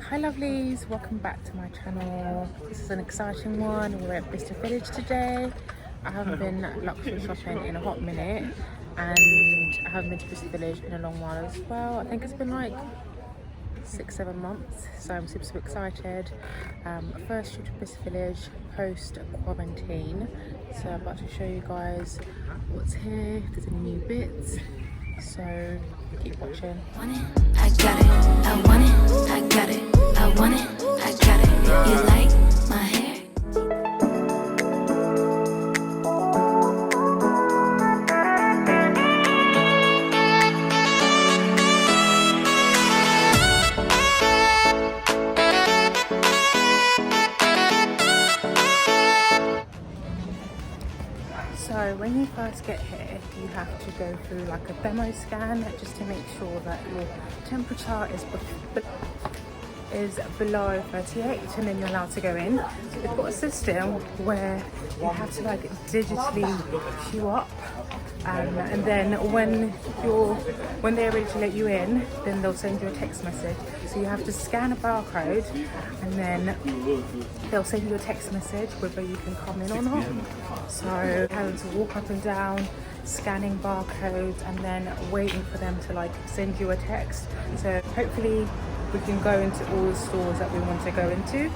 Hi lovelies, welcome back to my channel. This is an exciting one. We're at Bicester Village today. I haven't been luxury shopping in a hot minute, and I haven't been to Bicester Village in a long while as well. I think it's been like 6-7 months, so I'm super excited. First trip to Bicester Village post quarantine, so I'm about to show you guys what's here, if there's any new bits, so keep watching. I got it, I want it, I got it, I want it, I got it. You like my hair? So when you first get here, you have to go through like a demo scan just to make sure that your temperature is below 38, and then you're allowed to go in. So they've got a system where you have to like digitally queue up, and then when they're ready to let you in, then they'll send you a text message. So you have to scan a barcode, and then they'll send you a text message whether you can come in or not. So having to walk up and down, scanning barcodes, and then waiting for them to like send you a text. So hopefully we can go into all the stores that we want to go into.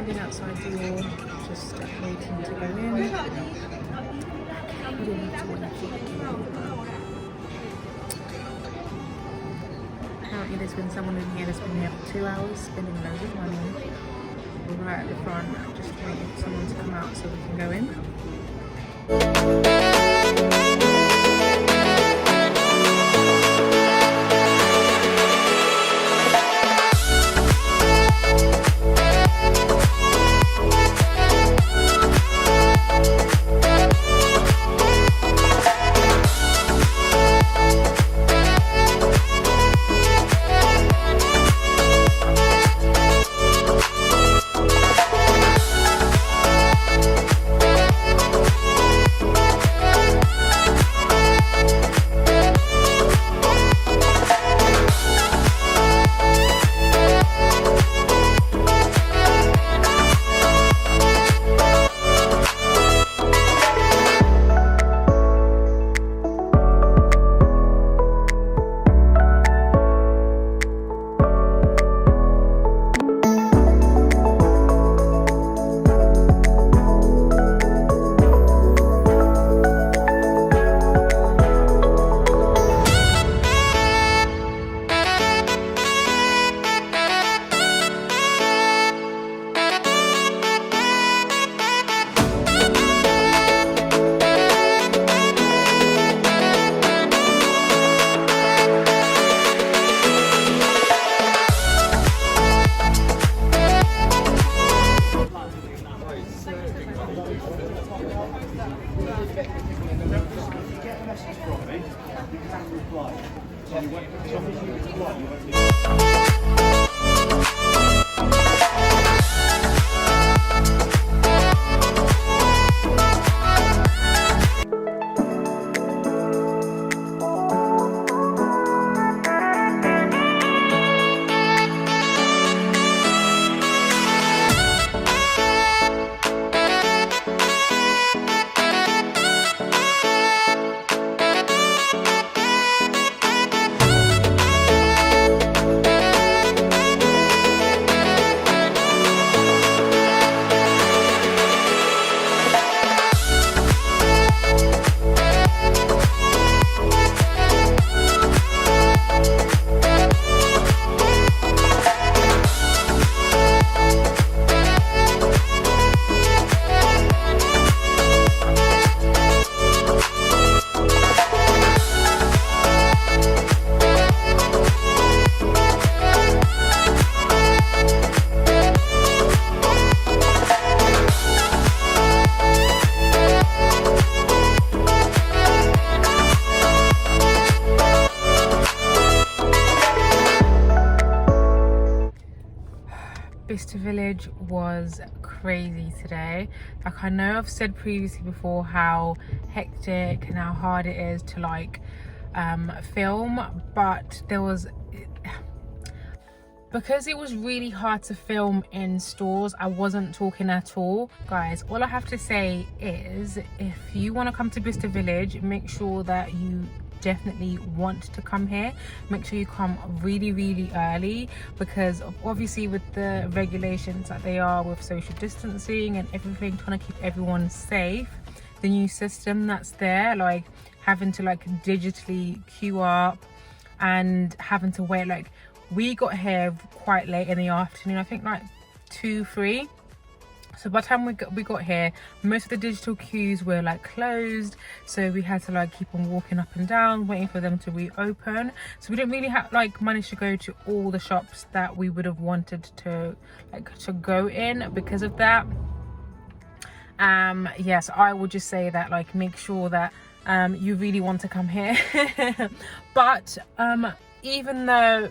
Outside the door, just waiting to go in. Apparently there's been someone in here that's been here for 2 hours, spending loads of money. We're right at the front, just waiting for someone to come out so we can go in. Bicester Village was crazy today. Like, I know I've said previously before how hectic and how hard it is to like film, but there was, because it was really hard to film in stores, I wasn't talking at all. Guys, all I have to say is, if you want to come to Bicester Village, make sure that you definitely want to come here. Make sure you come really early, because obviously with the regulations that they are with social distancing and everything, trying to keep everyone safe, the new system that's there, like having to like digitally queue up and having to wait, like we got here quite late in the afternoon, I think like 2-3. So by the time we got here, most of the digital queues were like closed, so we had to like keep on walking up and down waiting for them to reopen. So we didn't really have like manage to go to all the shops that we would have wanted to go in because of that. Yes, I would just say that like make sure that you really want to come here. But even though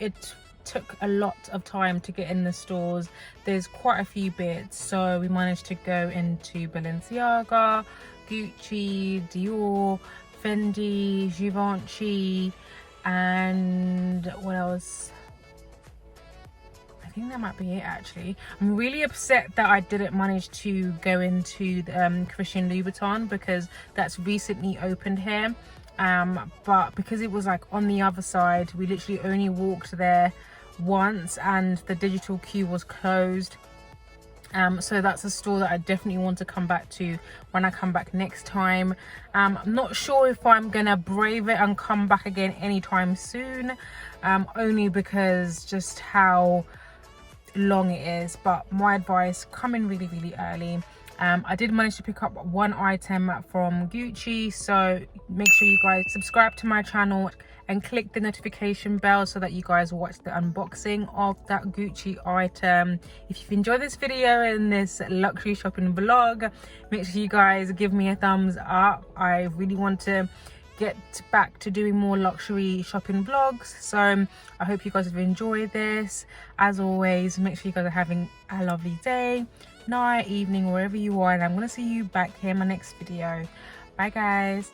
it took a lot of time to get in the stores, there's quite a few bits. So we managed to go into Balenciaga, Gucci, Dior, Fendi, Givenchy, and what else? I think that might be it actually. I'm really upset that I didn't manage to go into the, Christian Louboutin, because that's recently opened here. But because it was like on the other side, we literally only walked there once and the digital queue was closed. So that's a store that I definitely want to come back to when I come back next time. I'm not sure if I'm gonna brave it and come back again anytime soon, only because just how long it is. But my advice, come in really early. I did manage to pick up one item from Gucci, so make sure you guys subscribe to my channel and click the notification bell so that you guys watch the unboxing of that Gucci item. If you've enjoyed this video and this luxury shopping vlog, make sure you guys give me a thumbs up. I really want to get back to doing more luxury shopping vlogs, so I hope you guys have enjoyed this. As always, make sure you guys are having a lovely day, night, evening, wherever you are, and I'm going to see you back here in my next video. Bye guys.